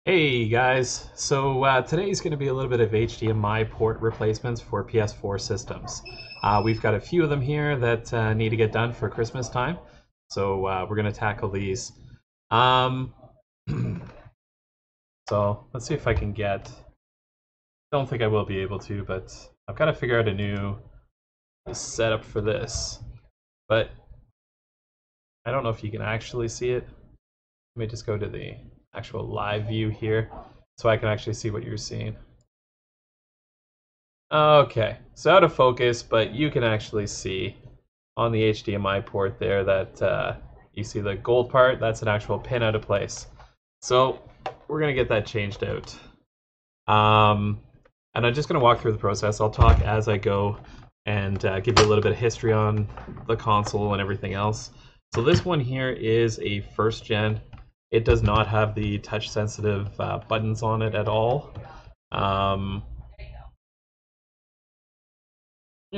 Hey guys, so today's going to be a little bit of HDMI port replacements for PS4 systems. We've got a few of them here that need to get done for Christmas time, so we're going to tackle these. Um, so let's see if I can get. Don't think I will be able to, but I've got to figure out a new setup for this. But I don't know if you can actually see it. Let me just go to the actual live view here so I can actually see what you're seeing. Okay, so out of focus, but you can actually see on the HDMI port there that you see the gold part, that's an actual pin out of place. So we're going to get that changed out. And I'm just going to walk through the process. I'll talk as I go and give you a little bit of history on the console and everything else. So this one here is a first gen. It does not have the touch sensitive buttons on it at all. You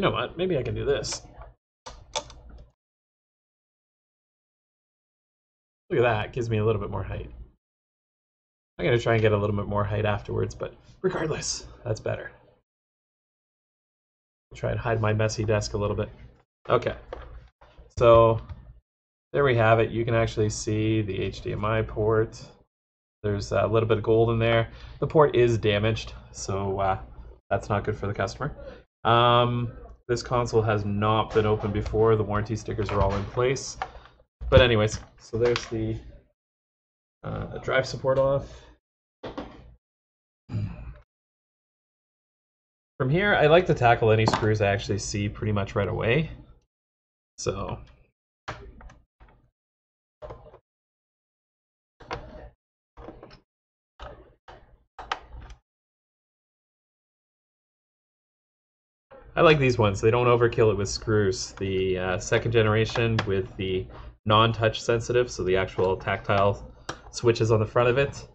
know what? Maybe I can do this. Look at that. It gives me a little bit more height. I'm going to try and get a little bit more height afterwards, but regardless, that's better. Try and hide my messy desk a little bit. Okay. So there we have it. You can actually see the HDMI port. There's a little bit of gold in there. The port is damaged, so that's not good for the customer. This console has not been opened before. The warranty stickers are all in place. But anyways, so there's the drive support off. From here, I like to tackle any screws I actually see pretty much right away. So I like these ones. They don't overkill it with screws. The second generation with the non-touch sensitive, so the actual tactile switches on the front of it,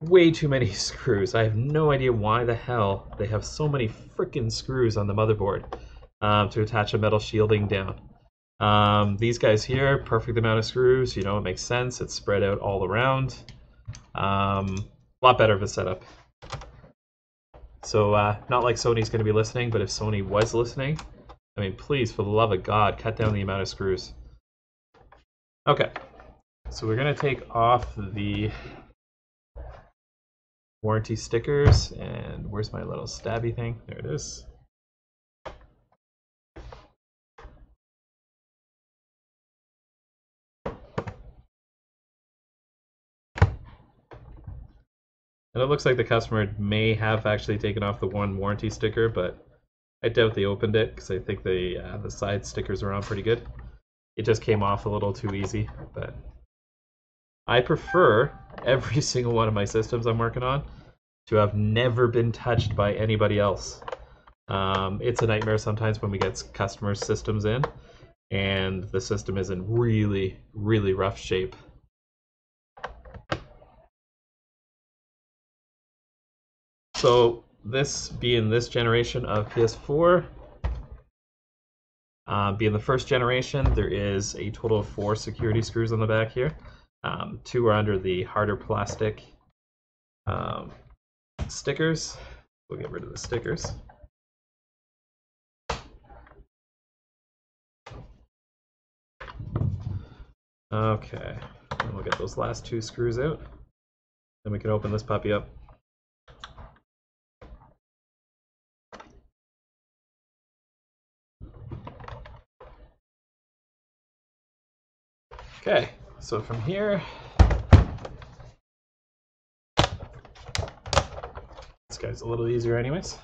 way too many screws. I have no idea why the hell they have so many freaking screws on the motherboard to attach a metal shielding down. These guys here, perfect amount of screws. You know, it makes sense. It's spread out all around. A lot better of a setup. So not like Sony's going to be listening, but if Sony was listening, I mean, please, for the love of God, cut down the amount of screws. Okay, so we're going to take off the warranty stickers, and where's my little stabby thing? There it is. And it looks like the customer may have actually taken off the one warranty sticker, but I doubt they opened it because I think the side stickers are on pretty good. It just came off a little too easy, but I prefer every single one of my systems I'm working on to have never been touched by anybody else. It's a nightmare sometimes when we get customer systems in and the system is in really, really rough shape. So this being this generation of PS4, being the first generation, there is a total of 4 security screws on the back here. 2 are under the harder plastic stickers. We'll get rid of the stickers. Okay, and we'll get those last 2 screws out. Then we can open this puppy up. Okay, so from here, this guy's a little easier anyways.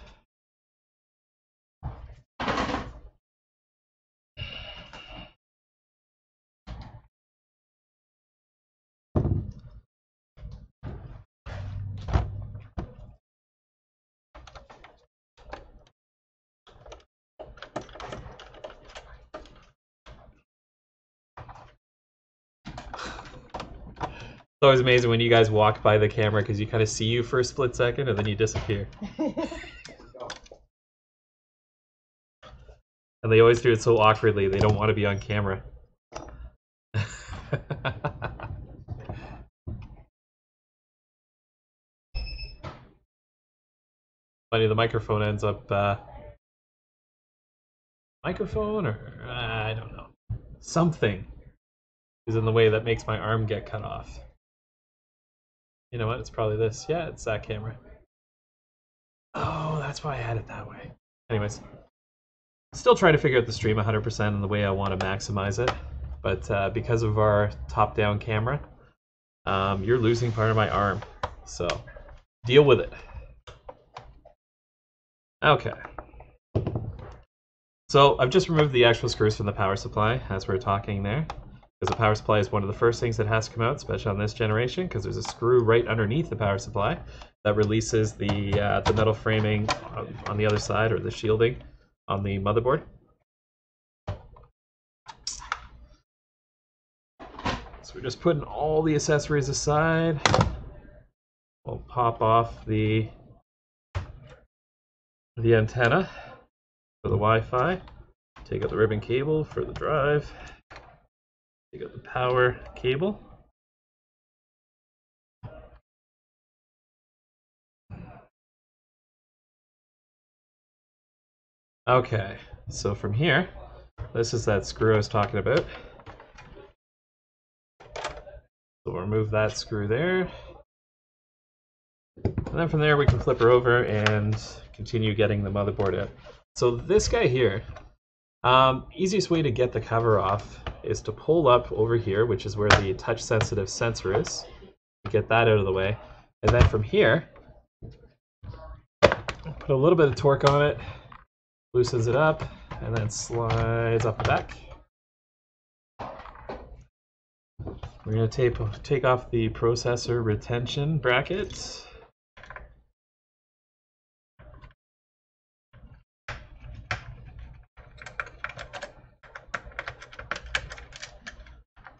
It's always amazing when you guys walk by the camera because you kind of see you for a split second and then you disappear. And they always do it so awkwardly, they don't want to be on camera. Funny, the microphone ends up microphone or I don't know. Something is in the way that makes my arm get cut off. You know what? It's probably this. Yeah, it's that camera. Oh, that's why I had it that way. Anyways, still trying to figure out the stream 100% and the way I want to maximize it. But because of our top-down camera, you're losing part of my arm. So deal with it. Okay. So I've just removed the actual screws from the power supply as we're talking there. Because the power supply is one of the first things that has to come out, especially on this generation, because there's a screw right underneath the power supply that releases the metal framing on the other side, or the shielding on the motherboard. So we're just putting all the accessories aside. We'll pop off the antenna for the Wi-Fi. Take out the ribbon cable for the drive. Take out the power cable. Okay, so from here, this is that screw I was talking about. So we'll remove that screw there. And then from there we can flip her over and continue getting the motherboard out. So this guy here, easiest way to get the cover off is to pull up over here, which is where the touch sensitive sensor is. Get that out of the way. And then from here, put a little bit of torque on it, loosens it up, and then slides up the back. We're going to take off the processor retention bracket.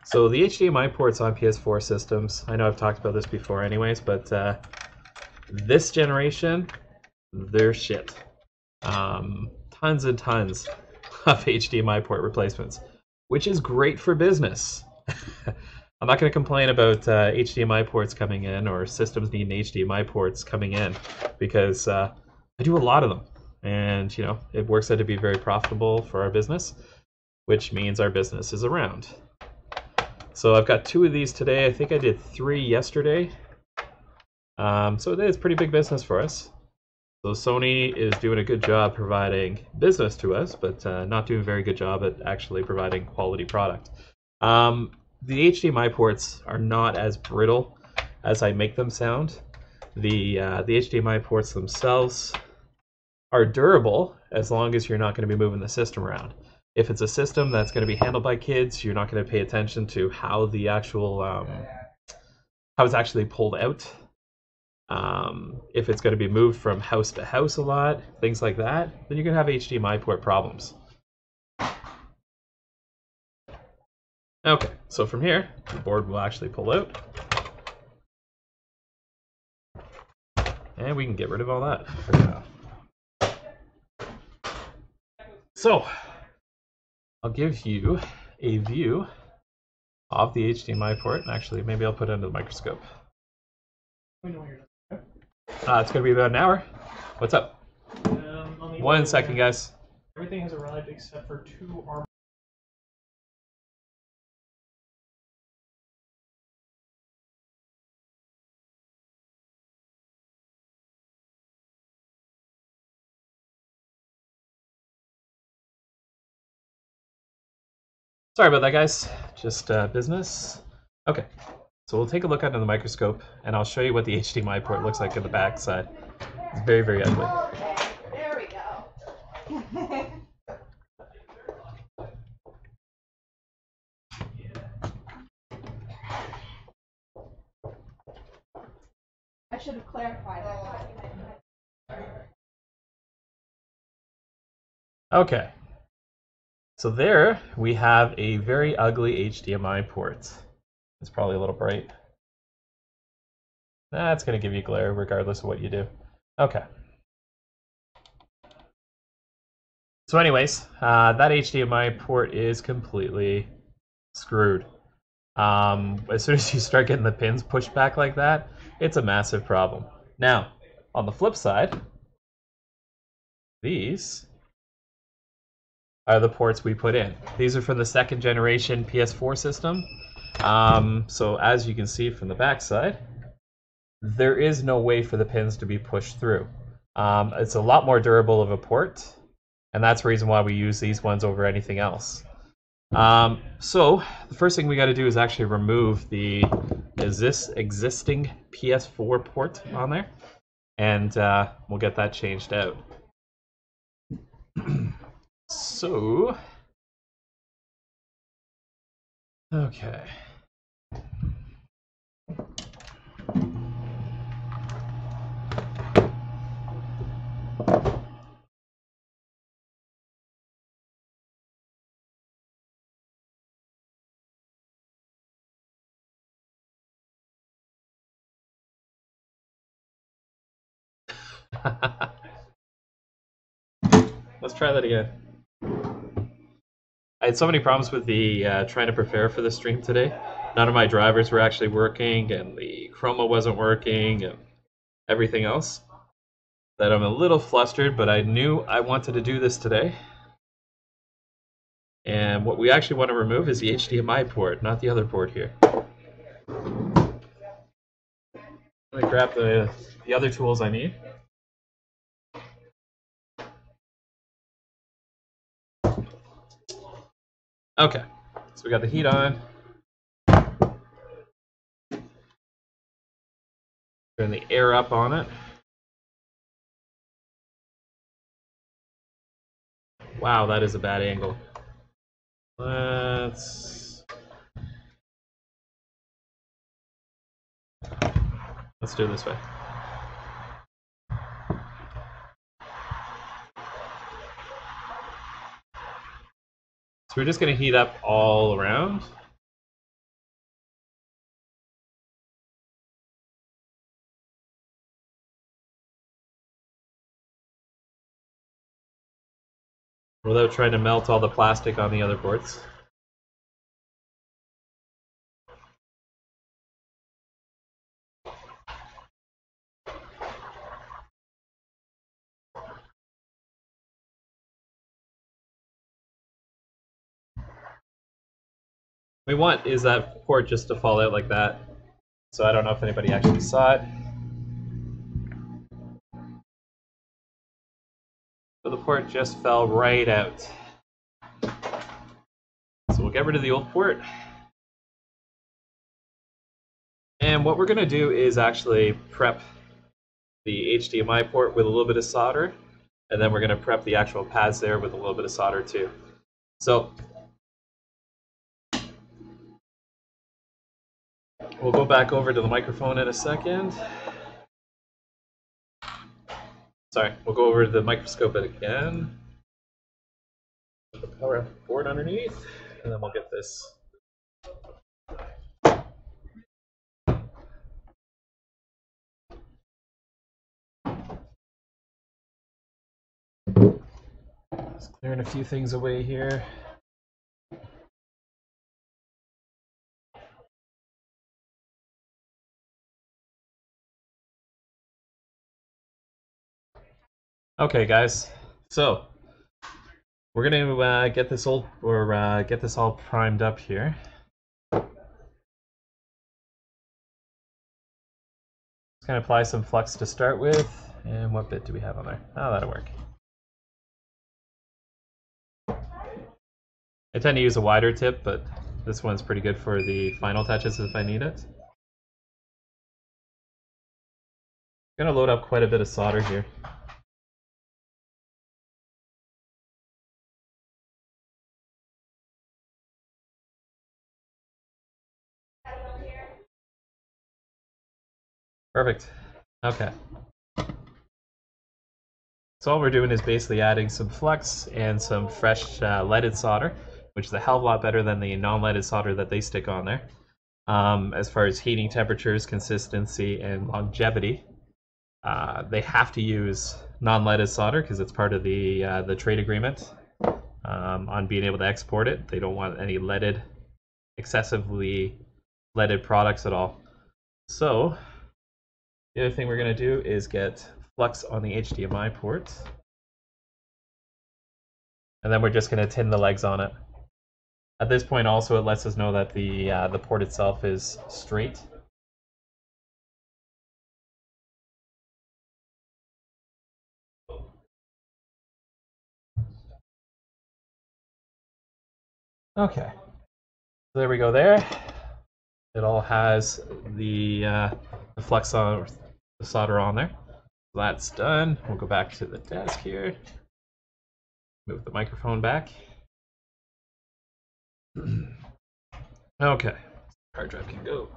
So the HDMI ports on PS4 systems, I know I've talked about this before anyways, but this generation, they're shit. Tons and tons of HDMI port replacements, which is great for business. I'm not going to complain about HDMI ports coming in or systems needing HDMI ports coming in, because I do a lot of them, and you know, it works out to be very profitable for our business, which means our business is around. So I've got 2 of these today. I think I did 3 yesterday. So it's pretty big business for us. So Sony is doing a good job providing business to us, but not doing a very good job at actually providing quality product. The HDMI ports are not as brittle as I make them sound. The HDMI ports themselves are durable as long as you're not going to be moving the system around. If it's a system that's going to be handled by kids, you're not going to pay attention to how the actual how it's actually pulled out. If it's going to be moved from house to house a lot, things like that, then you're going to have HDMI port problems. Okay, so from here, the board will actually pull out. And we can get rid of all that for now. So, I'll give you a view of the HDMI port. Actually, maybe I'll put it under the microscope. It's going to be about an hour. What's up? 1 second, guys. Everything has arrived except for 2 armor. Sorry about that, guys. Just business. Okay, so we'll take a look under the microscope, and I'll show you what the HDMI port looks like on the back side. It's very, very ugly. Okay, there we go. I should have clarified. Okay, so there we have a very ugly HDMI port. It's probably a little bright. That's going to give you glare regardless of what you do. Okay. So anyways, that HDMI port is completely screwed. As soon as you start getting the pins pushed back like that, it's a massive problem. Now, on the flip side, these are the ports we put in. These are from the second generation PS4 system. So as you can see from the back side, there is no way for the pins to be pushed through. It's a lot more durable of a port, and that's the reason why we use these ones over anything else. So the first thing we got to do is actually remove the existing PS4 port on there, and we'll get that changed out. So, okay. Let's try that again. I had so many problems with the trying to prepare for the stream today. None of my drivers were actually working, and the chroma wasn't working, and everything else. That I'm a little flustered, but I knew I wanted to do this today. And what we actually want to remove is the HDMI port, not the other port here. Let me grab the other tools I need. Okay, so we got the heat on. Turn the air up on it. Wow, that is a bad angle. Let's do it this way. So we're just going to heat up all around. Without trying to melt all the plastic on the other boards. What we want is that port just to fall out like that. So I don't know if anybody actually saw it. But the port just fell right out. So we'll get rid of the old port. And what we're going to do is actually prep the HDMI port with a little bit of solder. And then we're going to prep the actual pads there with a little bit of solder too. So we'll go back over to the microphone in a second. Sorry, we'll go over to the microscope again. Put the power board underneath, and then we'll get this. Just clearing a few things away here. Okay, guys. So we're gonna get this all primed up here. Just gonna apply some flux to start with. And what bit do we have on there? Oh, that'll work. I tend to use a wider tip, but this one's pretty good for the final touches if I need it. I'm gonna load up quite a bit of solder here. Perfect. Okay. So all we're doing is basically adding some flux and some fresh leaded solder, which is a hell of a lot better than the non-leaded solder that they stick on there. As far as heating temperatures, consistency, and longevity, they have to use non-leaded solder because it's part of the trade agreement on being able to export it. They don't want any excessively leaded products at all. So the other thing we're going to do is get flux on the HDMI port. And then we're just going to tin the legs on it. At this point also it lets us know that the port itself is straight. Okay, so there we go there. It all has the flux on, the solder on there. So that's done. We'll go back to the desk here. Move the microphone back. Okay, hard drive can go.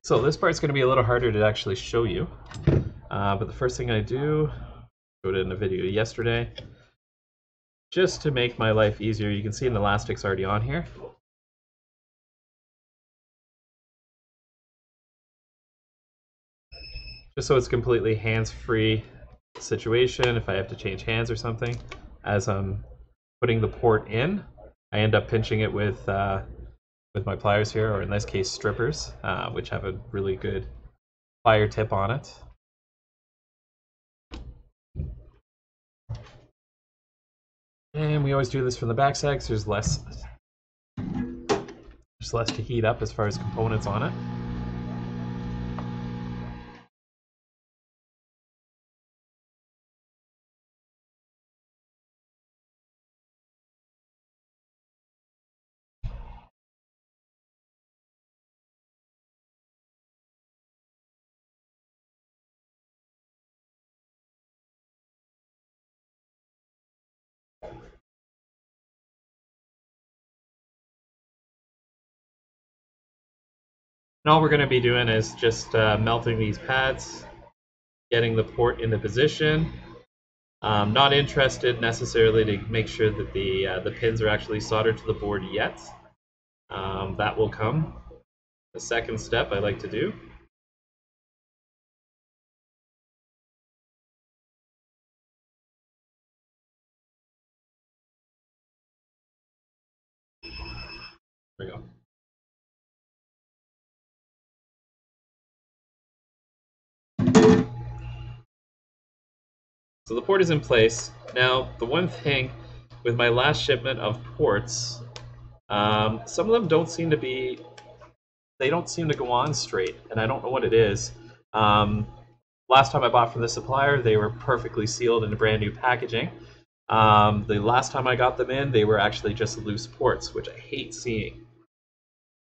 So this part's going to be a little harder to actually show you, but the first thing I do, showed it in a video yesterday, just to make my life easier. You can see an elastic's already on here. Just so it's completely hands-free situation. If I have to change hands or something, as I'm putting the port in, I end up pinching it with my pliers here, or in this case strippers, which have a really good plier tip on it. And we always do this from the backside because there's less to heat up as far as components on it. And all we're going to be doing is just melting these pads, getting the port into position. Not interested necessarily to make sure that the pins are actually soldered to the board yet. That will come. The second step I like to do. There we go. So the port is in place. Now, the one thing with my last shipment of ports, some of them don't seem to be, they don't seem to go on straight, and I don't know what it is. Last time I bought from the supplier, they were perfectly sealed in a brand new packaging. The last time I got them in, they were actually just loose ports, which I hate seeing.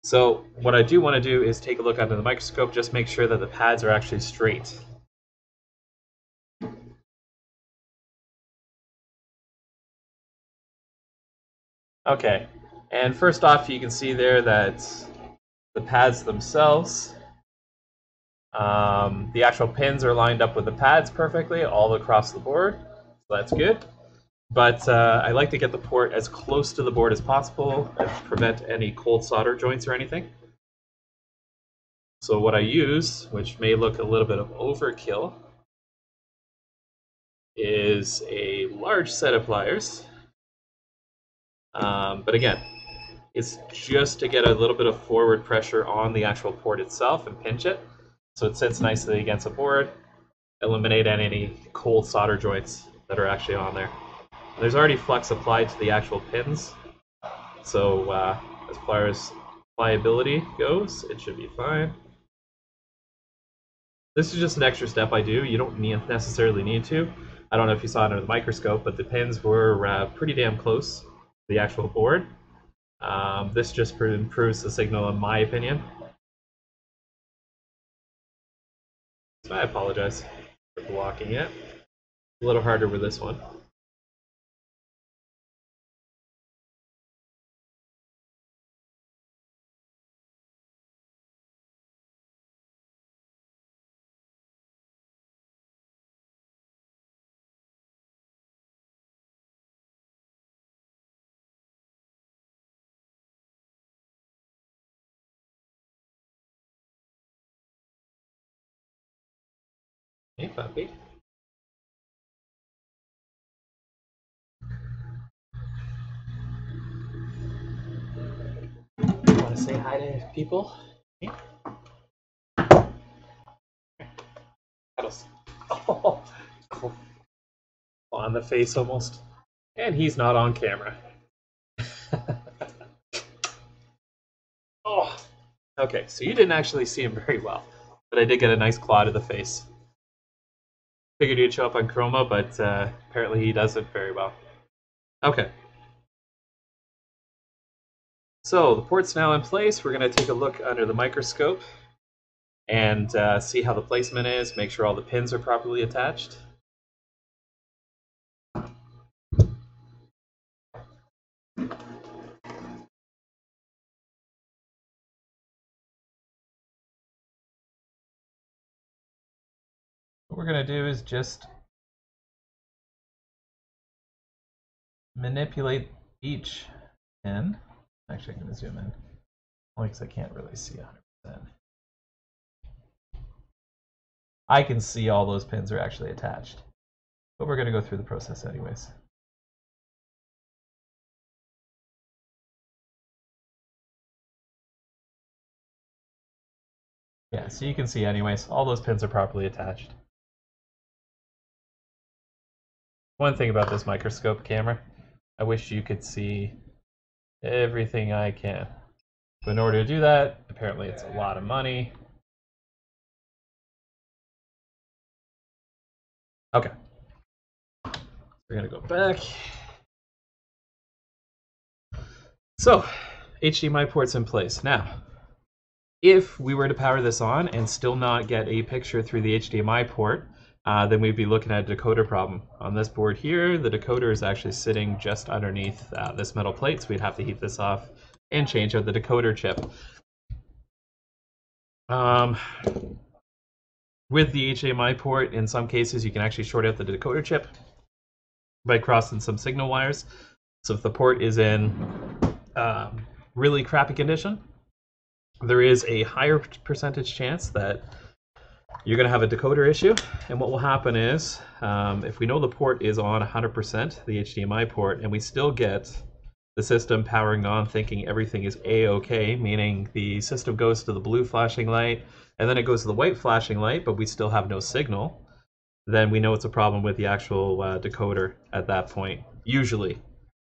So what I do want to do is take a look under the microscope, just make sure that the pads are actually straight. Okay, and first off, you can see there that the pads themselves, the actual pins are lined up with the pads perfectly all across the board, so that's good. But I like to get the port as close to the board as possible and prevent any cold solder joints or anything. So what I use, which may look a little bit of overkill, is a large set of pliers. But again, it's just to get a little bit of forward pressure on the actual port itself and pinch it so it sits nicely against the board, eliminate any cold solder joints that are actually on there. There's already flux applied to the actual pins, so as far as pliability goes, it should be fine. This is just an extra step I do. You don't necessarily need to. I don't know if you saw it under the microscope, but the pins were pretty damn close to the actual board. This just improves the signal in my opinion. So I apologize for blocking it. A little harder with this one. Hey, puppy. Want to say hi to people? Hey. Cuddles. Oh, cool. On on the face almost. And he's not on camera. Oh, okay, so you didn't actually see him very well, but I did get a nice claw to the face. Figured he'd show up on chroma, but apparently he doesn't very well. Okay. So the port's now in place. We're going to take a look under the microscope and see how the placement is, make sure all the pins are properly attached. What we're going to do is just manipulate each pin. Actually, I'm going to zoom in, only because I can't really see 100%. I can see all those pins are actually attached, but we're going to go through the process anyways. Yeah, so you can see anyways, all those pins are properly attached. One thing about this microscope camera, I wish you could see everything I can. But in order to do that, apparently it's a lot of money. Okay. We're gonna go back. So, HDMI port's in place. Now, if we were to power this on and still not get a picture through the HDMI port, then we'd be looking at a decoder problem. On this board here, the decoder is actually sitting just underneath this metal plate, so we'd have to heat this off and change out the decoder chip. With the HDMI port, in some cases, you can actually short out the decoder chip by crossing some signal wires. So if the port is in really crappy condition, there is a higher percentage chance that you're going to have a decoder issue. And what will happen is, if we know the port is on 100%, the HDMI port, and we still get the system powering on thinking everything is A-OK, meaning the system goes to the blue flashing light, and then it goes to the white flashing light, but we still have no signal, then we know it's a problem with the actual decoder at that point, usually.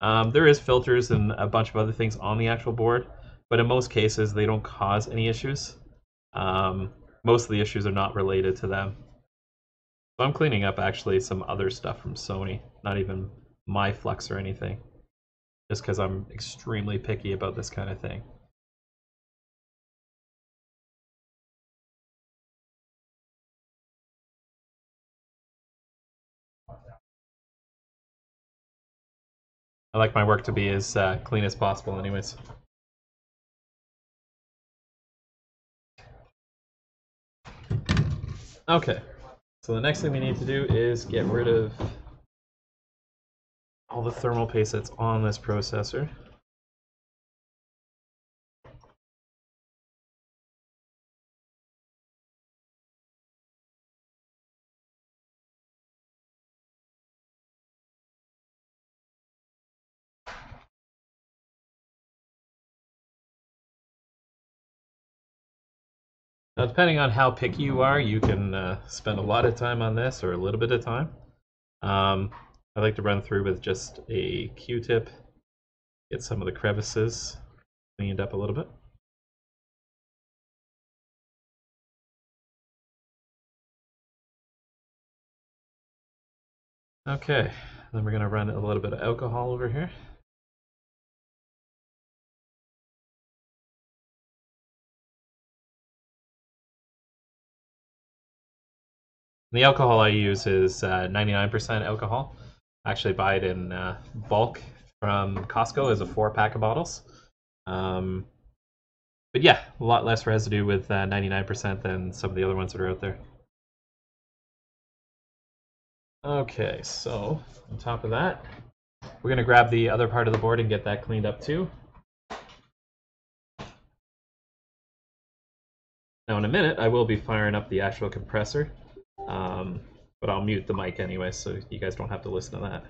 There is filters and a bunch of other things on the actual board, but in most cases they don't cause any issues. Most of the issues are not related to them. So I'm cleaning up actually some other stuff from Sony, not even my flux or anything, just because I'm extremely picky about this kind of thing. I like my work to be as clean as possible anyways. Okay, so the next thing we need to do is get rid of all the thermal paste that's on this processor. Now, depending on how picky you are, you can spend a lot of time on this or a little bit of time. I like to run through with just a Q-tip, get some of the crevices cleaned up a little bit. Okay, then we're going to run a little bit of alcohol over here. The alcohol I use is 99% alcohol. I actually buy it in bulk from Costco as a 4-pack of bottles. But yeah, a lot less residue with 99% than some of the other ones that are out there. Okay, so on top of that, we're going to grab the other part of the board and get that cleaned up too. Now in a minute, I will be firing up the actual compressor, but I'll mute the mic anyway, so you guys don't have to listen to that.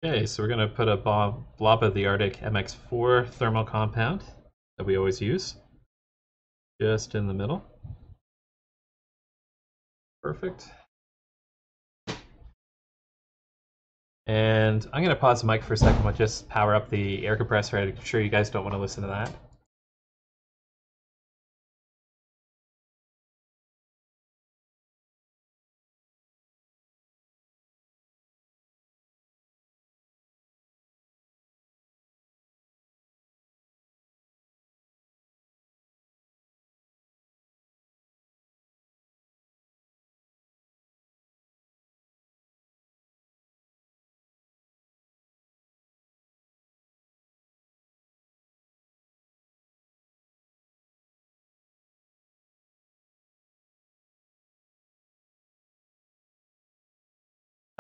Okay, so we're going to put a blob of the Arctic MX4 thermal compound that we always use just in the middle. Perfect. And I'm going to pause the mic for a second. We'll just power up the air compressor. I'm sure you guys don't want to listen to that.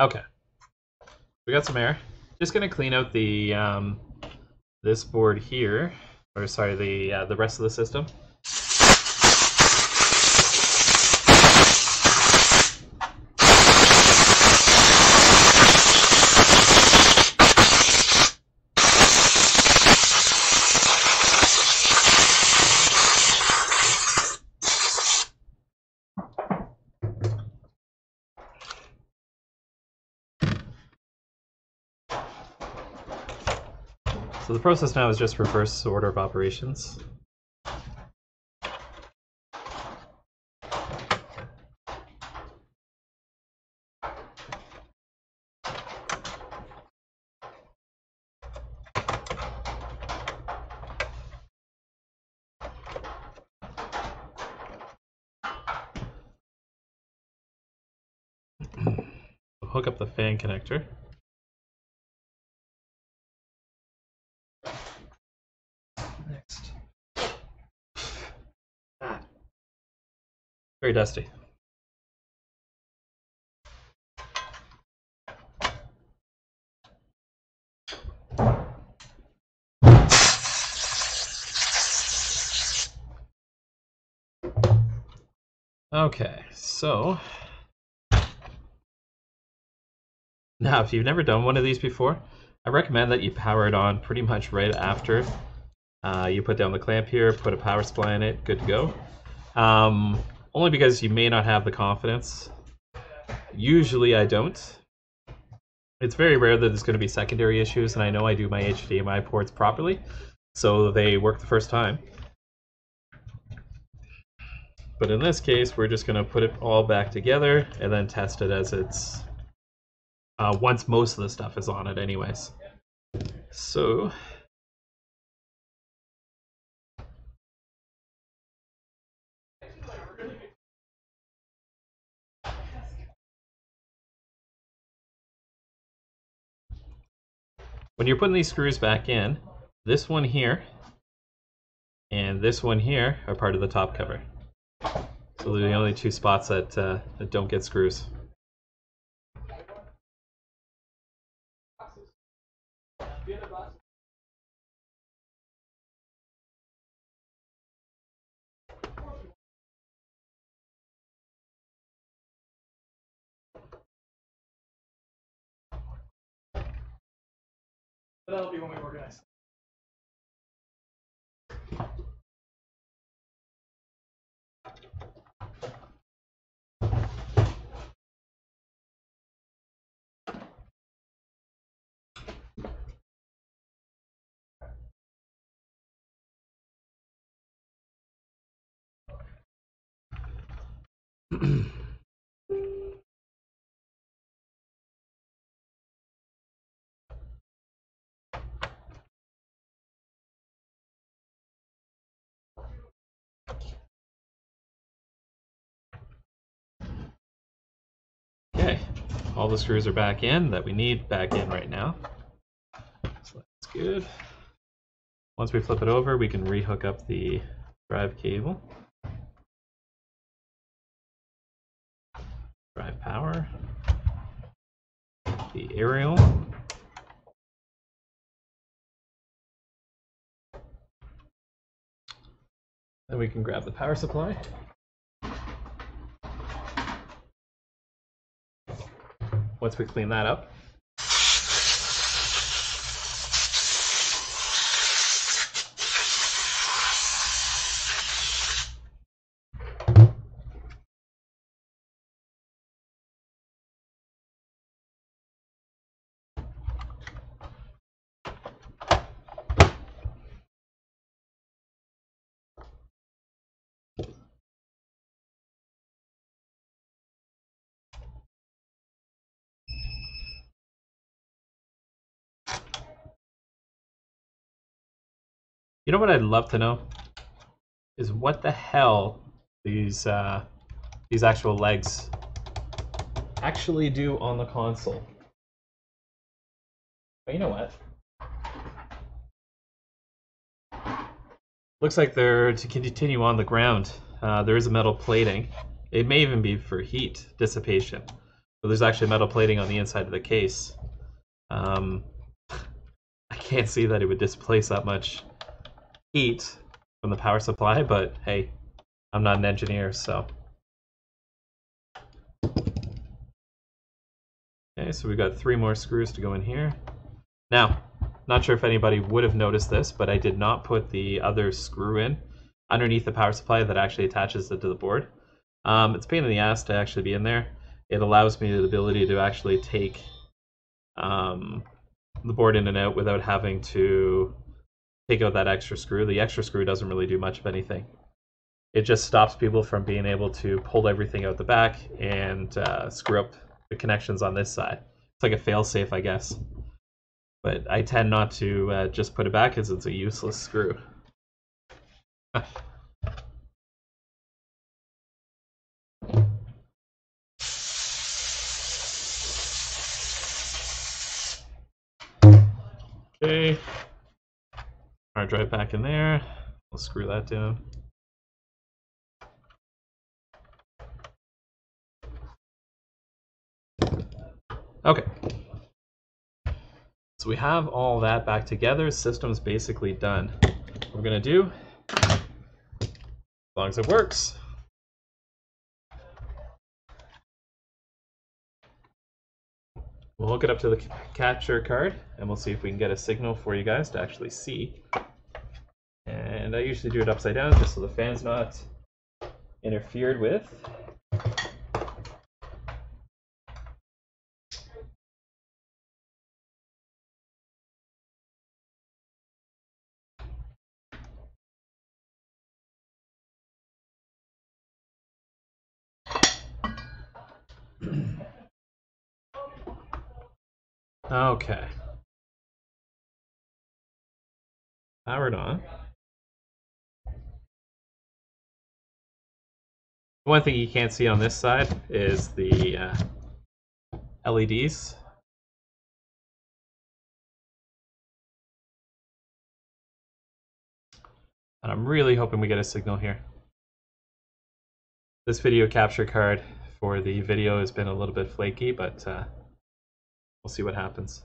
Okay, we got some air. Just going to clean out the this board here, or sorry, the rest of the system. So the process now is just reverse order of operations. Hook up the fan connector. Next. Very dusty. Okay, so now if you've never done one of these before, I recommend that you power it on pretty much right after you put down the clamp here, put a power supply in it, good to go. Only because you may not have the confidence. Usually I don't. It's very rare that there's going to be secondary issues, and I know I do my HDMI ports properly, so they work the first time. But in this case, we're just going to put it all back together and then test it as it's once most of the stuff is on it anyways. So when you're putting these screws back in, this one here and this one here are part of the top cover. So they're the only two spots that don't get screws. But that'll be when we organize. Okay, all the screws are back in that we need back in right now. So that's good. Once we flip it over, we can rehook up the drive cable. Drive power. The aerial. Then we can grab the power supply. Once we clean that up, you know what I'd love to know is what the hell these actual legs actually do on the console. But you know what? Looks like they're to continue on the ground. There is a metal plating. It may even be for heat dissipation. But there's actually metal plating on the inside of the case. I can't see that it would displace that much heat from the power supply, but hey, I'm not an engineer, so. Okay, so we've got 3 more screws to go in here. Now, not sure if anybody would have noticed this, but I did not put the other screw in underneath the power supply that actually attaches it to the board. It's a pain in the ass to actually be in there. It allows me the ability to actually take the board in and out without having to take out that extra screw. The extra screw doesn't really do much of anything. It just stops people from being able to pull everything out the back and screw up the connections on this side. It's like a fail-safe, I guess. But I tend not to just put it back because it's a useless screw. Okay. Hard drive back in there. We'll screw that down. Okay. So we have all that back together. System's basically done. What we're gonna do, as long as it works, we'll hook it up to the capture card and we'll see if we can get a signal for you guys to actually see. And I usually do it upside down just so the fan's not interfered with. Okay. Powered on. One thing you can't see on this side is the LEDs. And I'm really hoping we get a signal here. This video capture card for the video has been a little bit flaky, but we'll see what happens.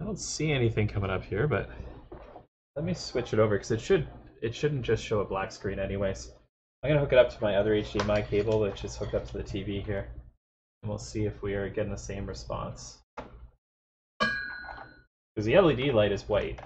I don't see anything coming up here, but let me switch it over because it shouldn't just show a black screen anyways. I'm gonna hook it up to my other HDMI cable, which is hooked up to the TV here, and we'll see if we are getting the same response. Because the LED light is white.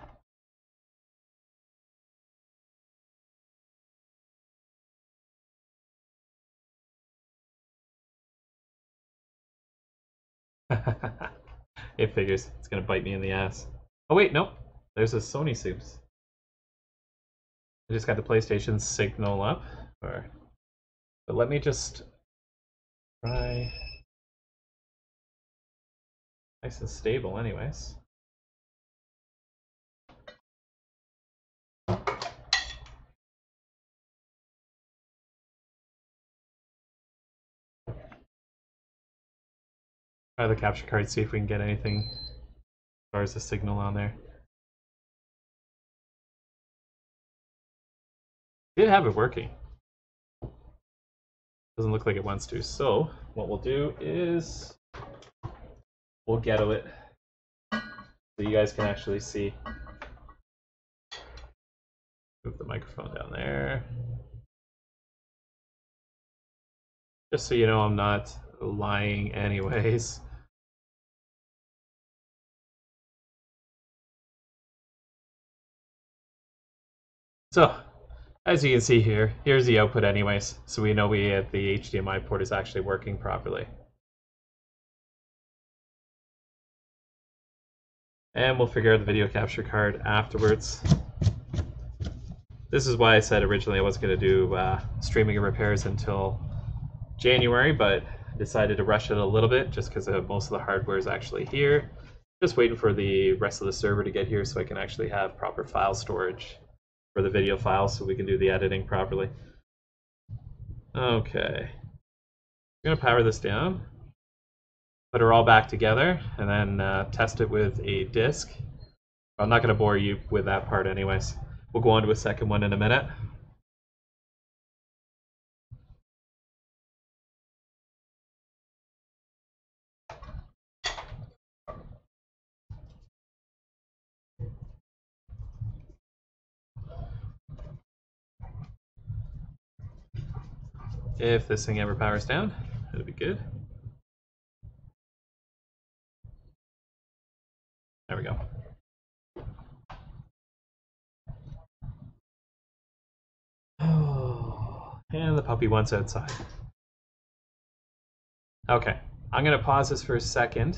It figures it's gonna bite me in the ass. Oh wait, nope. There's a Sony Soups. I just got the PlayStation signal up. But let me just try. Nice and stable, anyways. Try the capture card, see if we can get anything as far as the signal on there. Did have it working. Doesn't look like it wants to. So what we'll do is we'll ghetto it so you guys can actually see. Move the microphone down there. Just so you know I'm not lying anyways. So, as you can see here, here's the output anyways, so we know the HDMI port is actually working properly. And we'll figure out the video capture card afterwards. This is why I said originally I wasn't going to do streaming and repairs until January, but decided to rush it a little bit just because most of the hardware is actually here. Just waiting for the rest of the server to get here so I can actually have proper file storage for the video files so we can do the editing properly. Okay. I'm going to power this down, put her all back together, and then test it with a disk. I'm not going to bore you with that part anyways. We'll go on to a second one in a minute. If this thing ever powers down, it'll be good. There we go. Oh, and the puppy wants outside. Okay, I'm going to pause this for a second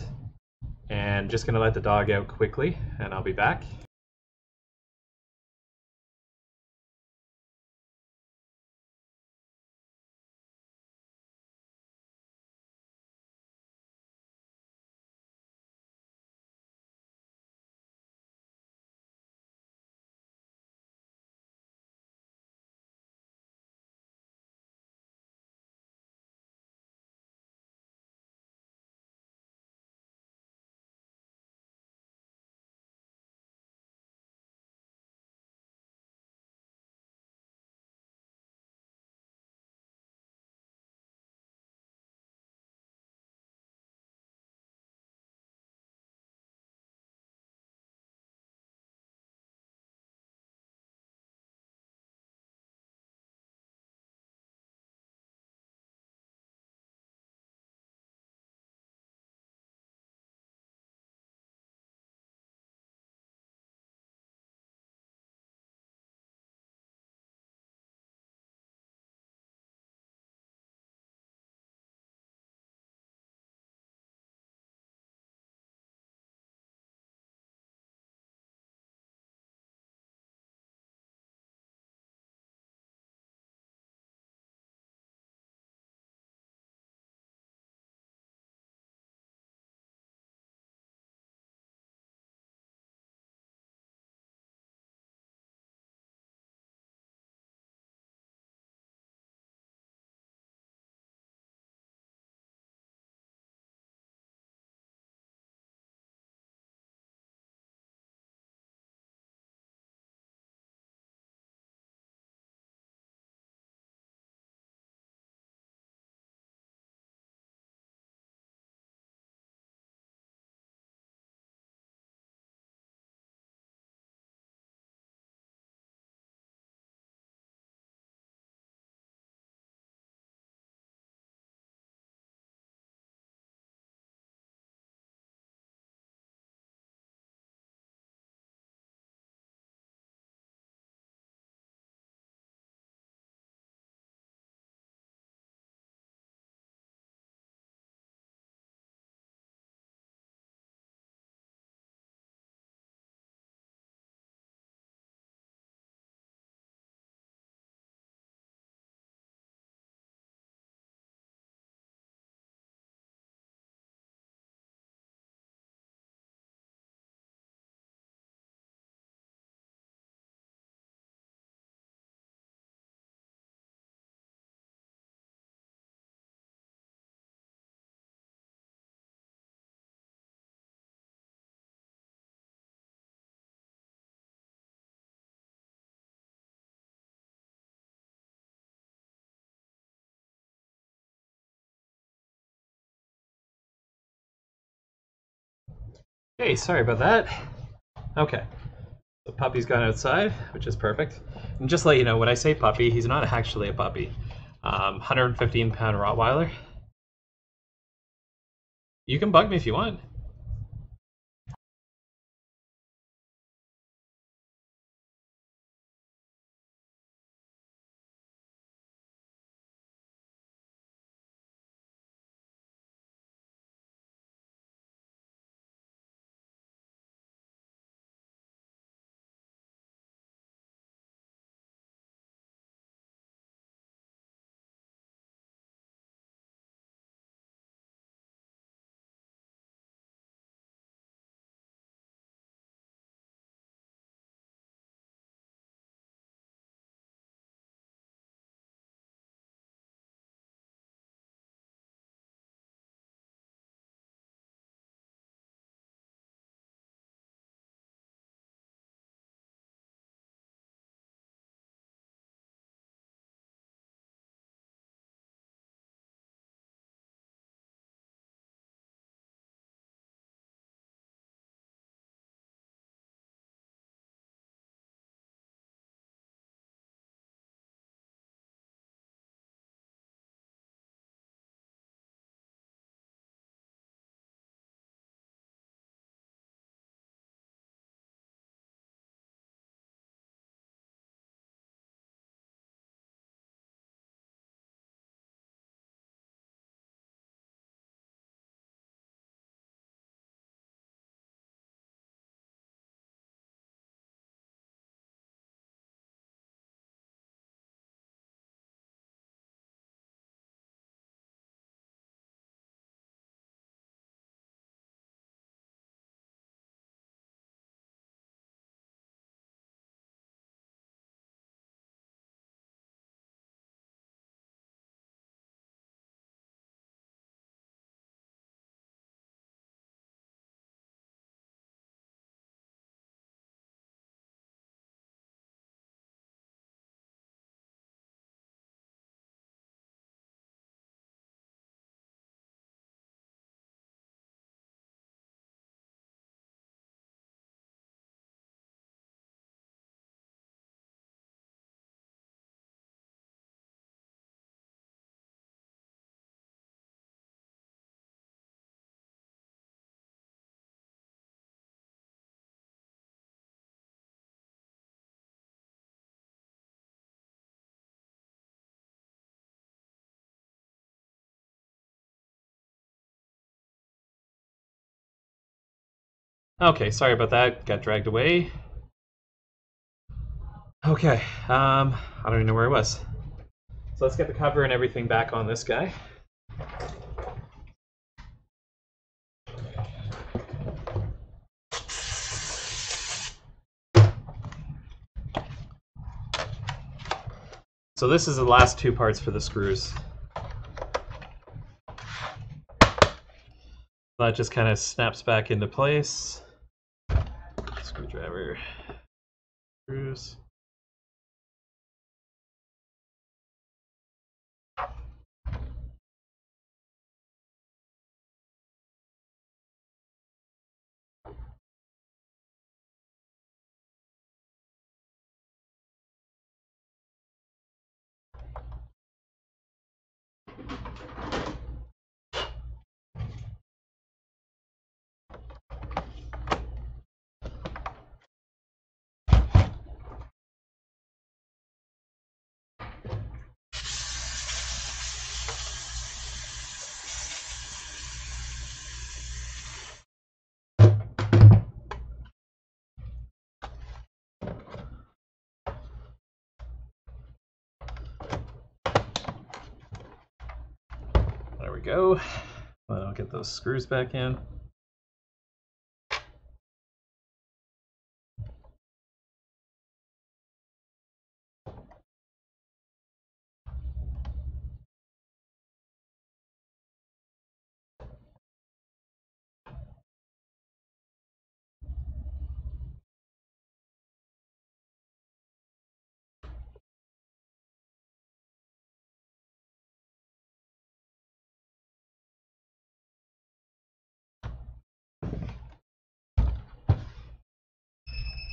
and just going to let the dog out quickly, and I'll be back. Hey, sorry about that. Okay. So puppy's gone outside, which is perfect. And just to let you know, when I say puppy, he's not actually a puppy. 115-pound Rottweiler. You can bug me if you want. Okay, sorry about that. Got dragged away. Okay, I don't even know where I was. So let's get the cover and everything back on this guy. So this is the last two parts for the screws. That just kind of snaps back into place. Screwdriver, screws. There we go. I'll get those screws back in.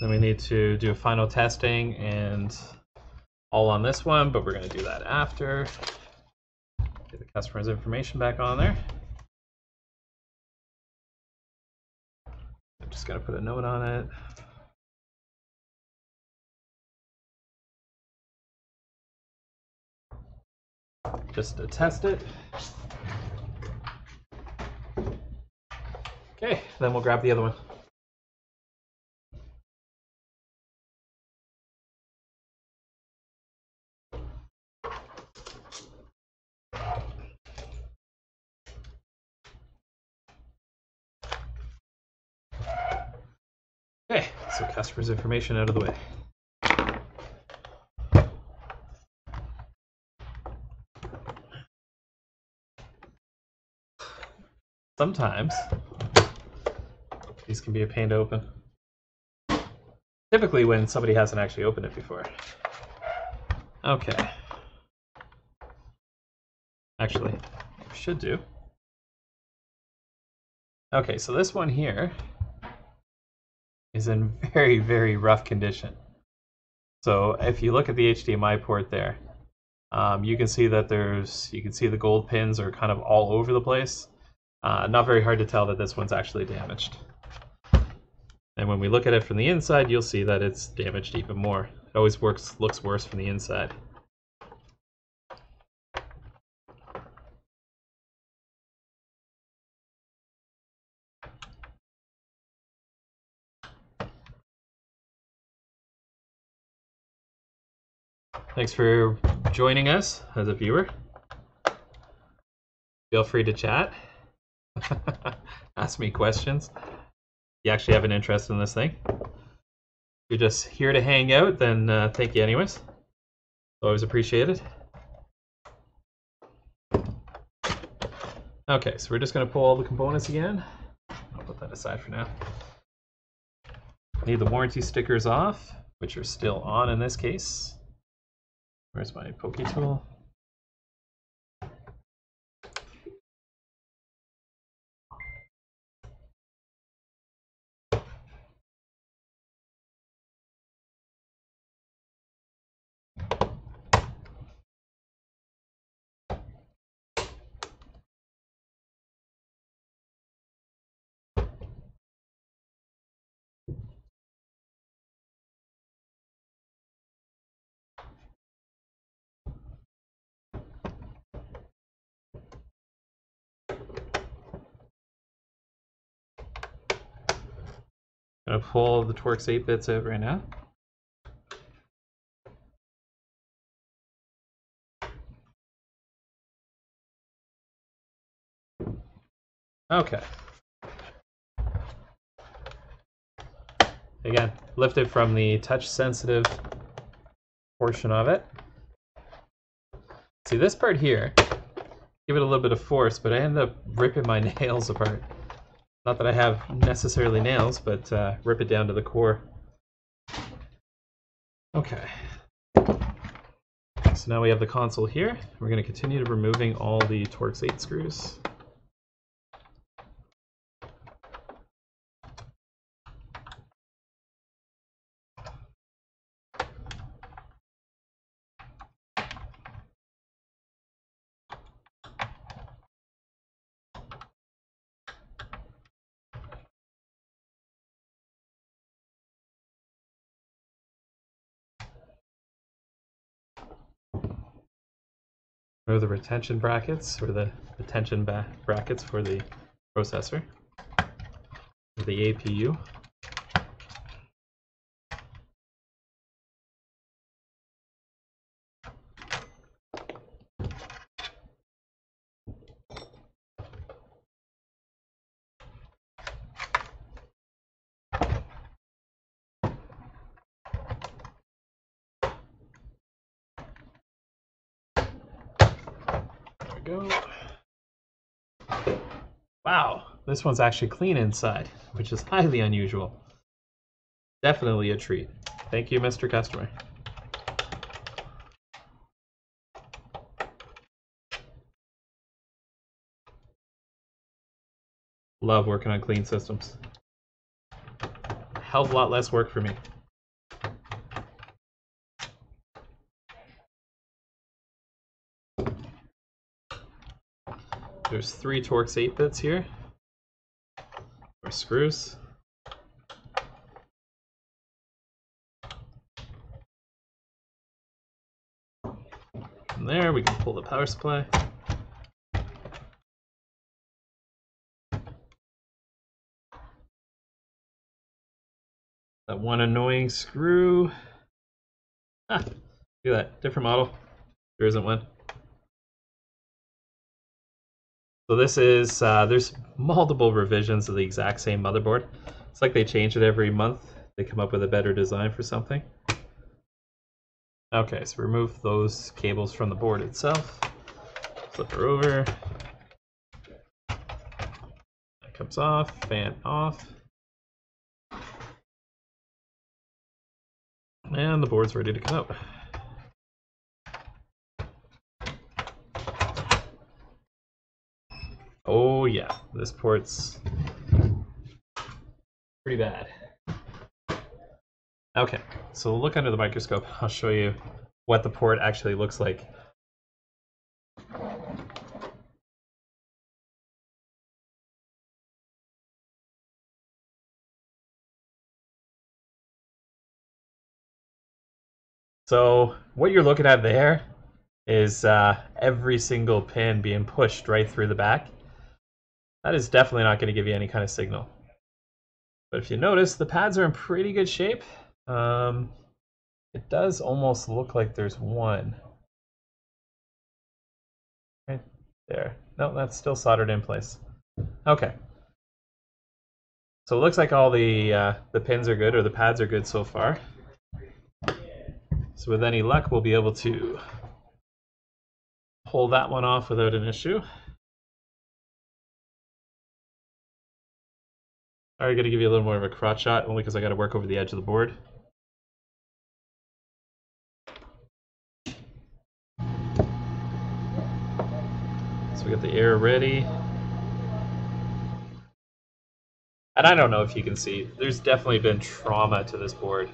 Then we need to do a final testing and all on this one, but we're going to do that after. Get the customer's information back on there. I'm just going to put a note on it. Just to test it. Okay, then we'll grab the other one. Okay, so customer's information out of the way. Sometimes these can be a pain to open. Typically when somebody hasn't actually opened it before. Okay. Actually, we should do. Okay, so this one here is in very, very rough condition. So if you look at the HDMI port there, you can see that you can see the gold pins are kind of all over the place. Not very hard to tell that this one's actually damaged. And when we look at it from the inside, you'll see that it's damaged even more. It always looks worse from the inside. Thanks for joining us as a viewer. Feel free to chat. Ask me questions. You actually have an interest in this thing. If you're just here to hang out, then thank you anyways. Always appreciated. Okay, so we're just going to pull all the components again. I'll put that aside for now. Need the warranty stickers off, which are still on in this case. Where's my pokey tool? I'm gonna pull the Torx 8-bits out right now. Okay. Again, lift it from the touch-sensitive portion of it. See this part here, give it a little bit of force, but I end up ripping my nails apart. Not that I have necessarily nails, but rip it down to the core. Okay. So now we have the console here. We're going to continue to removing all the Torx 8 screws. Remove the retention brackets, or the retention brackets for the processor, the APU. Go. Wow, this one's actually clean inside, which is highly unusual. Definitely a treat. Thank you, Mr. Customer. Love working on clean systems. hell of a lot less work for me. There's 3 Torx 8-bits here, or screws. From there, we can pull the power supply. That one annoying screw. Ah, look at that, different model. There isn't one. So this is, there's multiple revisions of the exact same motherboard. It's like they change it every month. They come up with a better design for something. Okay, so remove those cables from the board itself. Flip her over. That comes off, fan off. And the board's ready to come out. Oh yeah, this port's pretty bad. Okay, so we'll look under the microscope. I'll show you what the port actually looks like. So what you're looking at there is every single pin being pushed right through the back. That is definitely not going to give you any kind of signal. But if you notice, the pads are in pretty good shape. It does almost look like there's one right there. No, that's still soldered in place. Okay. So it looks like all the pins are good, or the pads are good so far. So with any luck, we'll be able to pull that one off without an issue. Alright, gotta give you a little more of a crotch shot, only because I gotta work over the edge of the board. So we got the air ready. And I don't know if you can see, there's definitely been trauma to this board.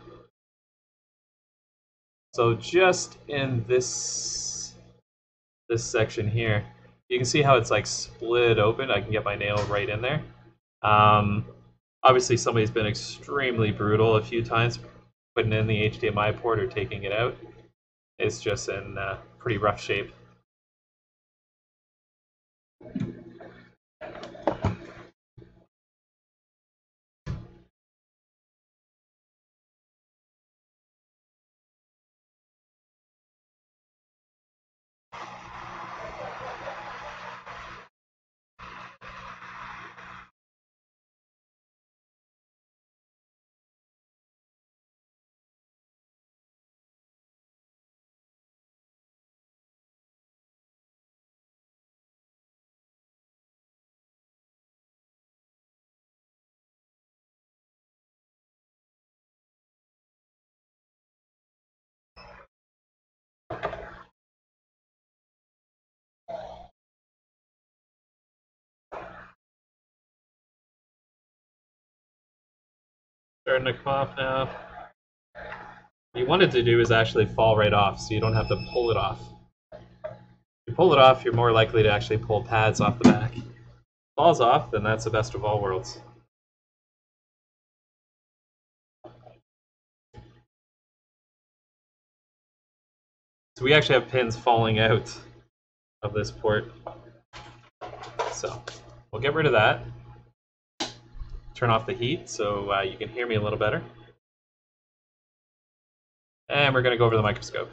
So just in this section here, you can see how it's like split open. I can get my nail right in there. Obviously somebody's been extremely brutal a few times putting in the HDMI port or taking it out. It's just in pretty rough shape. Starting to come off now. What you want it to do is actually fall right off, so you don't have to pull it off. If you pull it off, you're more likely to actually pull pads off the back. If it falls off, then that's the best of all worlds. So we actually have pins falling out of this port. So we'll get rid of that. Turn off the heat so you can hear me a little better. And we're going to go over the microscope.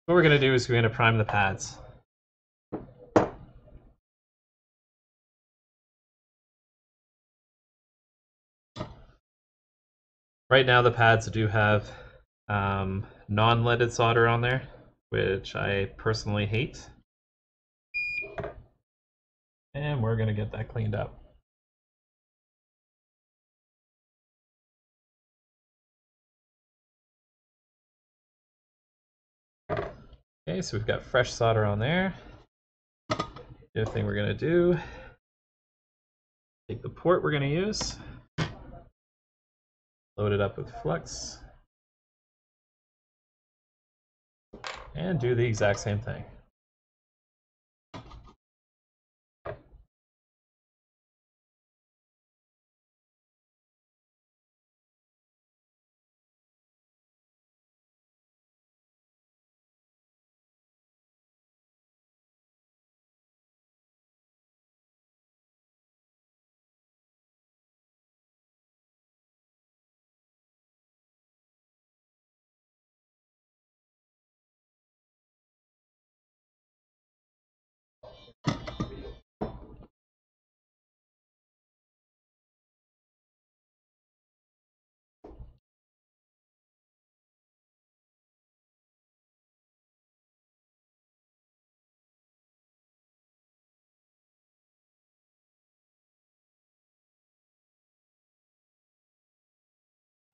What we're going to do is we're going to prime the pads. Right now the pads do have non-leaded solder on there, which I personally hate. And we're going to get that cleaned up. Okay, so we've got fresh solder on there. The other thing we're going to do, take the port we're going to use, load it up with flux, and do the exact same thing.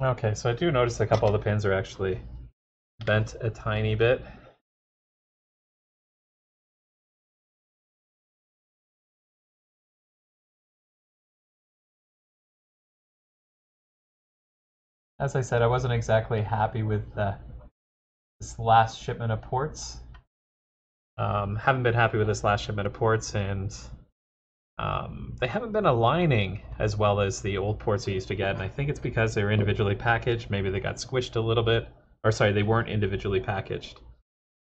Okay, so I do notice a couple of the pins are actually bent a tiny bit. As I said, I wasn't exactly happy with this last shipment of ports. Haven't been happy with this last shipment of ports, and they haven't been aligning as well as the old ports I used to get, and I think it's because they were individually packaged. Maybe they got squished a little bit. Or sorry, they weren't individually packaged,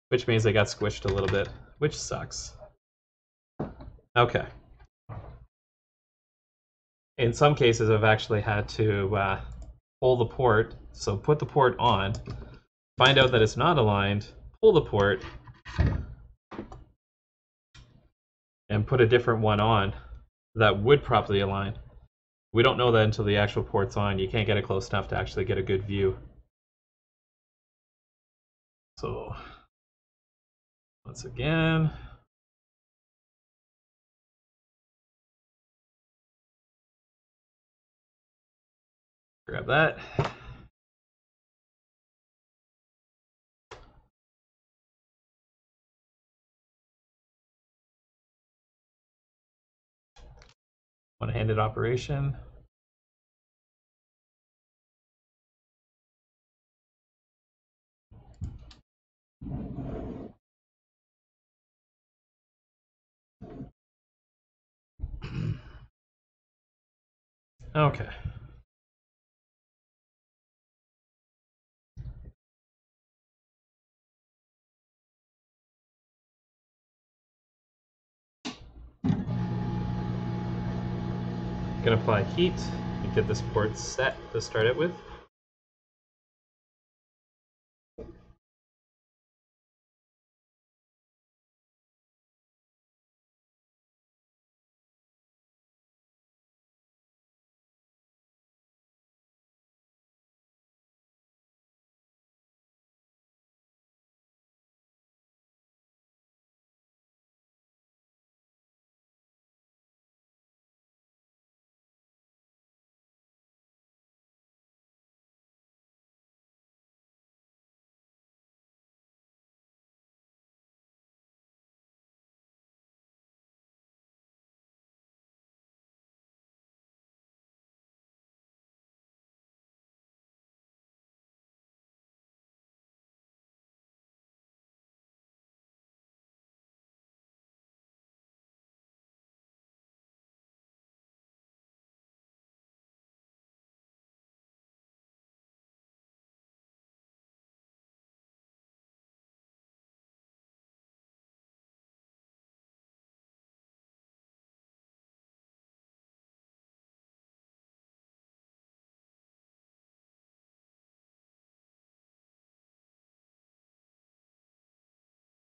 which means they got squished a little bit, which sucks. Okay. In some cases, I've actually had to pull the port, so put the port on, find out that it's not aligned, pull the port, and put a different one on that would properly align. We don't know that until the actual port's on. You can't get it close enough to actually get a good view. So, once again, grab that. One-handed operation. Okay. Gonna apply heat and get this port set to start it with.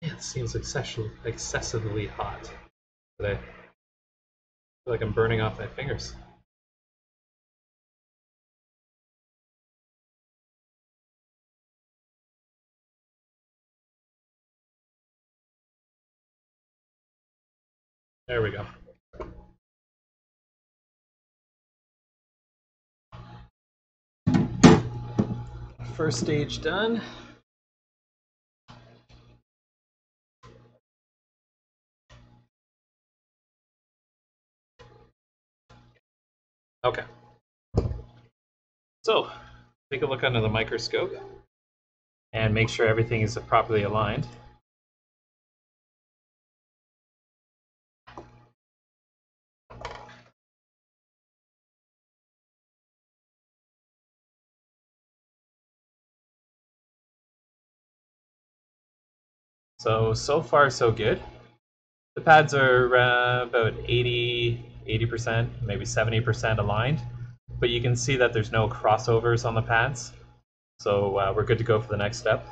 It seems excessively hot today. I feel like I'm burning off my fingers. There we go. First stage done. Okay. So, take a look under the microscope and make sure everything is properly aligned. So far so good. The pads are about 80%, maybe 70% aligned, but you can see that there's no crossovers on the pads. So we're good to go for the next step.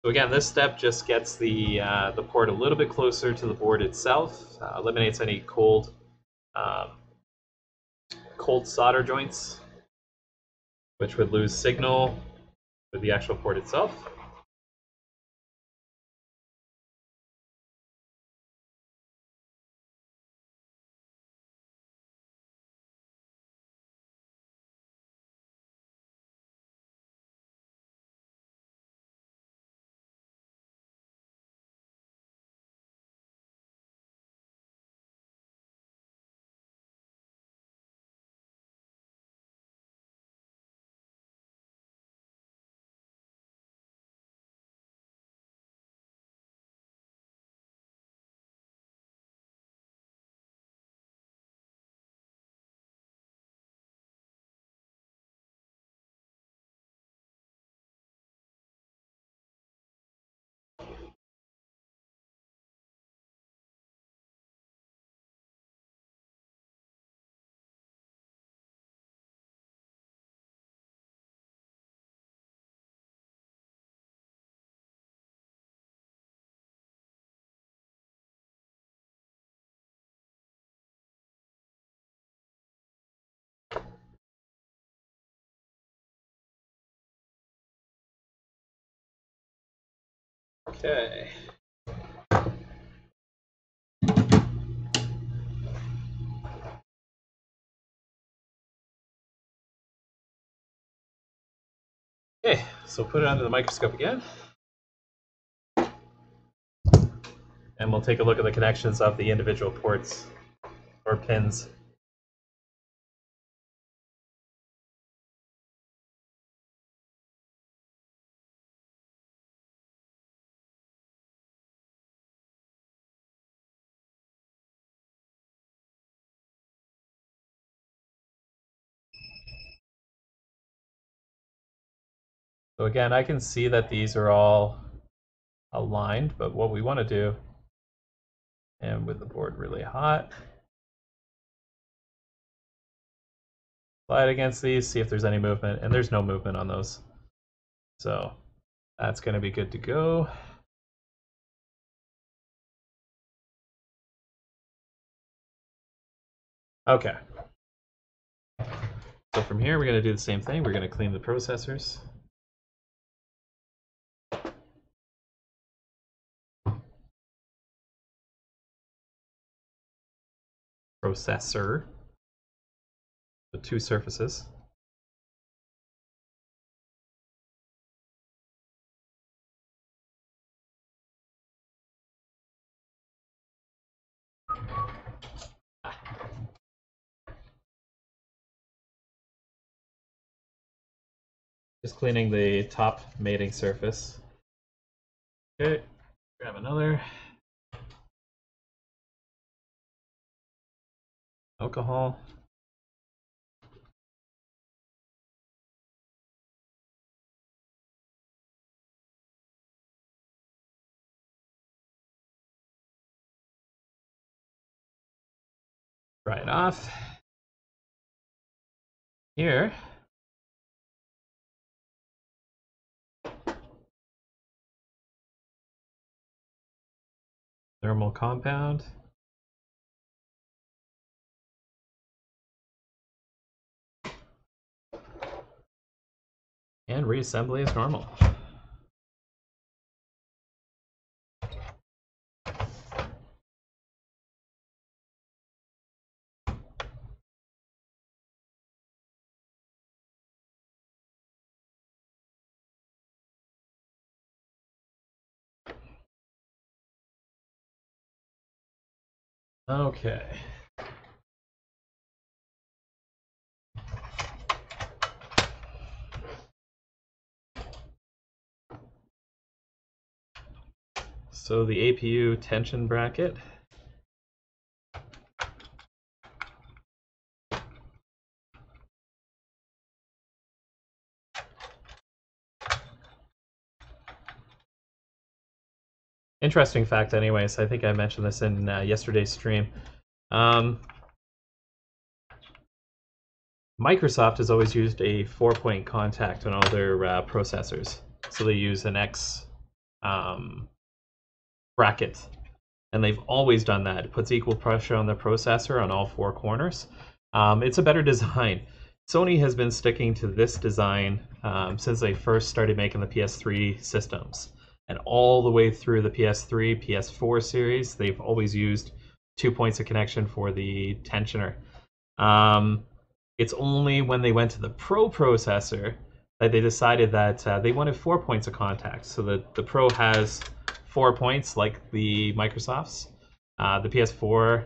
So again, this step just gets the port a little bit closer to the board itself, eliminates any um, cold solder joints, which would lose signal with the actual port itself. Okay. Okay, so put it under the microscope again. And we'll take a look at the connections of the individual ports or pins. So again, I can see that these are all aligned, but what we want to do, and with the board really hot, slide against these, see if there's any movement, and there's no movement on those. So that's going to be good to go. Okay. So from here, we're going to do the same thing. We're going to clean the processors. Processor. The two surfaces. Just cleaning the top mating surface. Okay, grab another. Alcohol. Dry it off. Here, thermal compound. And reassembly as normal. Okay. So the APU tension bracket. Interesting fact anyways, I think I mentioned this in yesterday's stream. Microsoft has always used a 4-point contact on all their processors. So they use an X bracket. And they've always done that. It puts equal pressure on the processor on all 4 corners. It's a better design. Sony has been sticking to this design since they first started making the PS3 systems. And all the way through the PS3, PS4 series, they've always used 2 points of connection for the tensioner. It's only when they went to the Pro processor that they decided that they wanted 4 points of contact. So the Pro has 4 points like the Microsoft's. The PS4,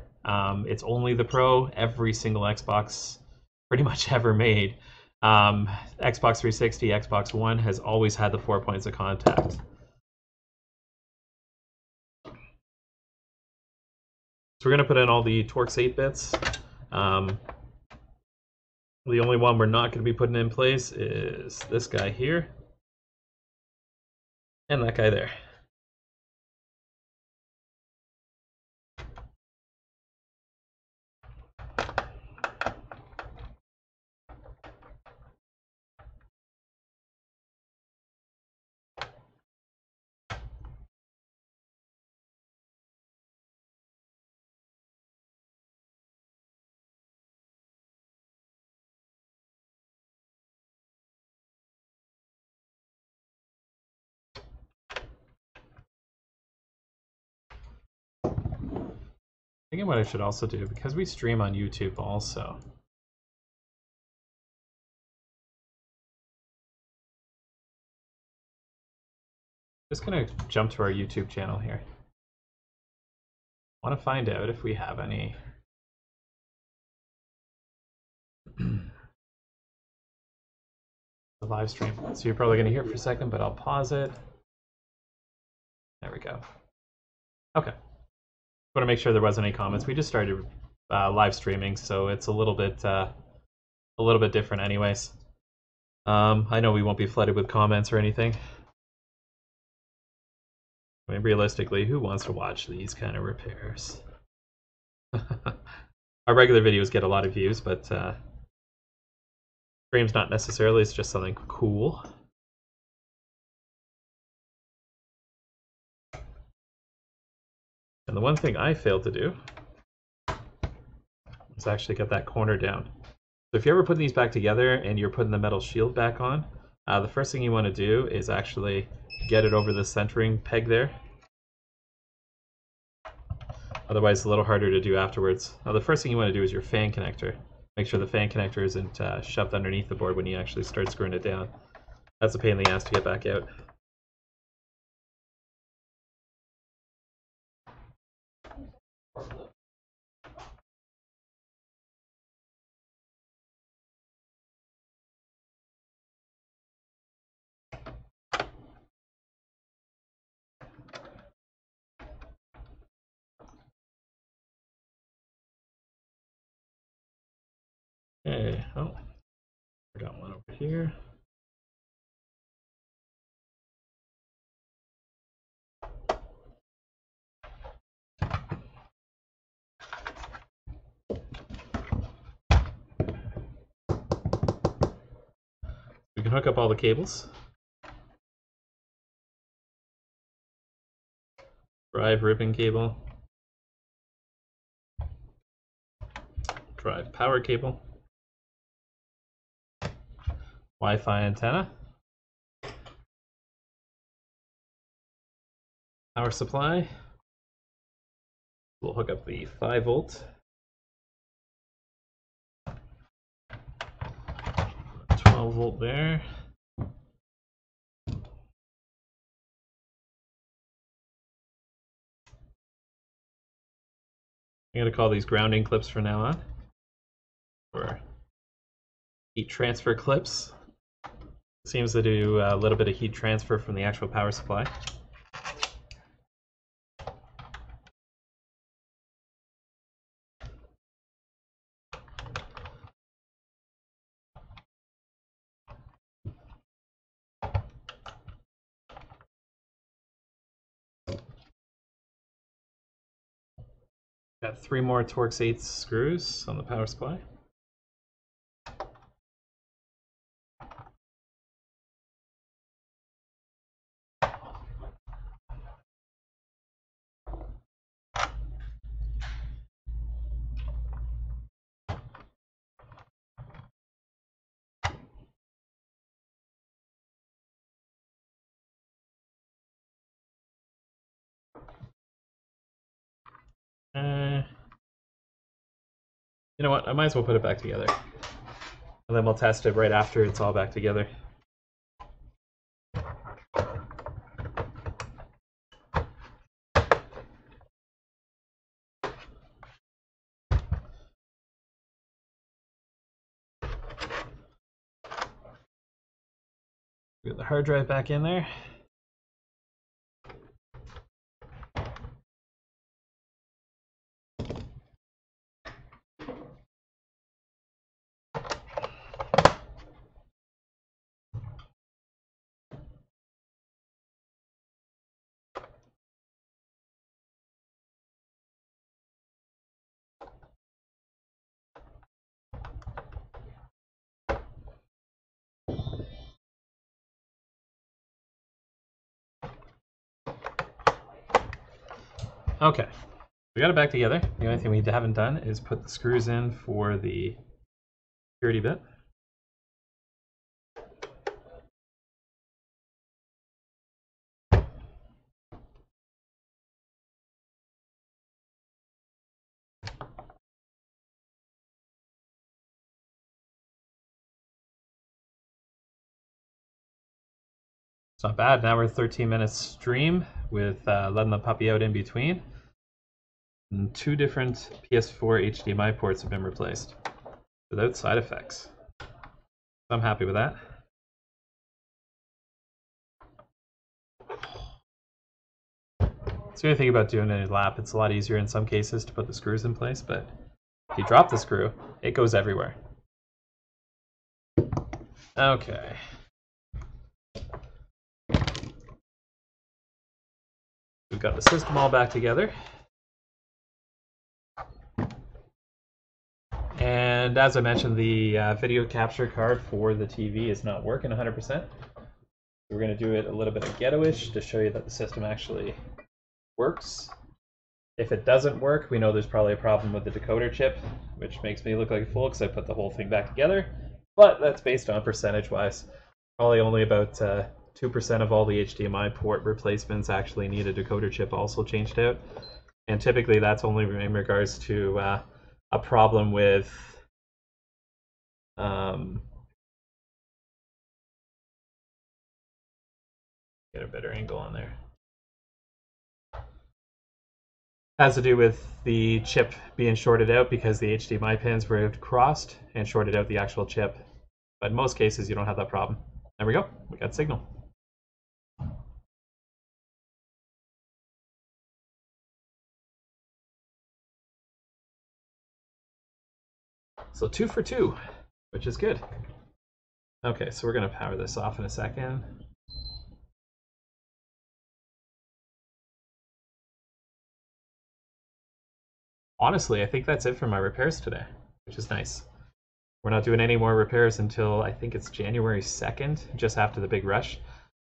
it's only the Pro. Every single Xbox pretty much ever made. Xbox 360, Xbox One has always had the 4 points of contact. So we're going to put in all the Torx 8 bits. The only one we're not going to be putting in place is this guy here. And that guy there. I think what I should also do, because we stream on YouTube also. Just gonna jump to our YouTube channel here. Want to find out if we have any the live stream. So you're probably gonna hear it for a second, but I'll pause it. There we go. Okay. Want to make sure there wasn't any comments. We just started live streaming, so it's a little bit different, anyways. I know we won't be flooded with comments or anything. I mean, realistically, who wants to watch these kind of repairs? Our regular videos get a lot of views, but streams not necessarily. It's just something cool. And the one thing I failed to do is actually get that corner down. So if you're ever putting these back together and you're putting the metal shield back on, the first thing you want to do is actually get it over the centering peg there. Otherwise, it's a little harder to do afterwards. Now, the first thing you want to do is your fan connector. Make sure the fan connector isn't shoved underneath the board when you actually start screwing it down. That's a pain in the ass to get back out. Okay, oh, I got one over here. We can hook up all the cables. Drive ribbon cable. Drive power cable. Wi-Fi antenna. Power supply. We'll hook up the 5-volt. 12-volt there. I'm going to call these grounding clips from now on, or heat transfer clips. Seems to do a little bit of heat transfer from the actual power supply. Got 3 more Torx 8 screws on the power supply. You know what? I might as well put it back together. And then we'll test it right after it's all back together. Get the hard drive back in there. Okay, we got it back together. The only thing we haven't done is put the screws in for the security bit. It's not bad. Now we're 13 minutes stream with letting the puppy out in between. And 2 different PS4 HDMI ports have been replaced without side effects. So I'm happy with that. It's the only thing about doing it in a lap. It's a lot easier in some cases to put the screws in place, but if you drop the screw, it goes everywhere. Okay. We've got the system all back together. And as I mentioned, the video capture card for the TV is not working 100%. We're going to do it a little bit of ghetto-ish to show you that the system actually works. If it doesn't work, we know there's probably a problem with the decoder chip, which makes me look like a fool because I put the whole thing back together. But that's based on percentage-wise. Probably only about 2% of all the HDMI port replacements actually need a decoder chip also changed out. And typically that's only in regards to a problem with get a better angle on there. Has to do with the chip being shorted out because the HDMI pins were crossed and shorted out the actual chip. But in most cases you don't have that problem. There we go, we got signal. So 2 for 2, which is good. Okay, so we're going to power this off in a second. Honestly, I think that's it for my repairs today, which is nice. We're not doing any more repairs until I think it's January 2nd, just after the big rush.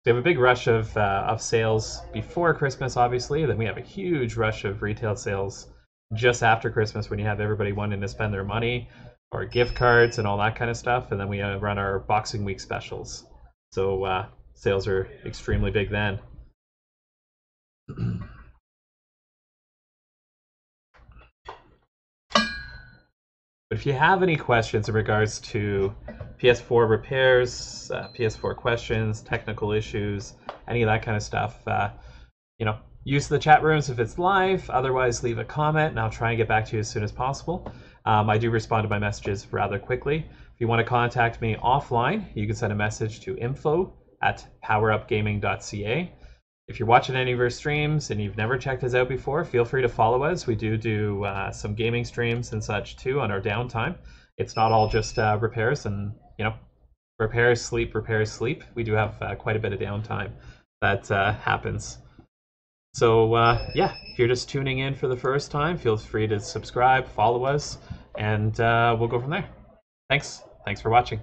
We have a big rush of sales before Christmas, obviously. Then we have a huge rush of retail sales just after Christmas when you have everybody wanting to spend their money or gift cards and all that kind of stuff. And then we run our Boxing Week specials. So sales are extremely big then. But if you have any questions in regards to PS4 repairs, PS4 questions, technical issues, any of that kind of stuff, you know, use the chat rooms if it's live. Otherwise, leave a comment and I'll try and get back to you as soon as possible. I do respond to my messages rather quickly. If you want to contact me offline, you can send a message to info@powerupgaming.ca. If you're watching any of our streams and you've never checked us out before, feel free to follow us. We do some gaming streams and such too on our downtime. It's not all just repairs and, repairs, sleep. We do have quite a bit of downtime that happens. So yeah, if you're just tuning in for the first time, feel free to subscribe, follow us, and we'll go from there. Thanks for watching.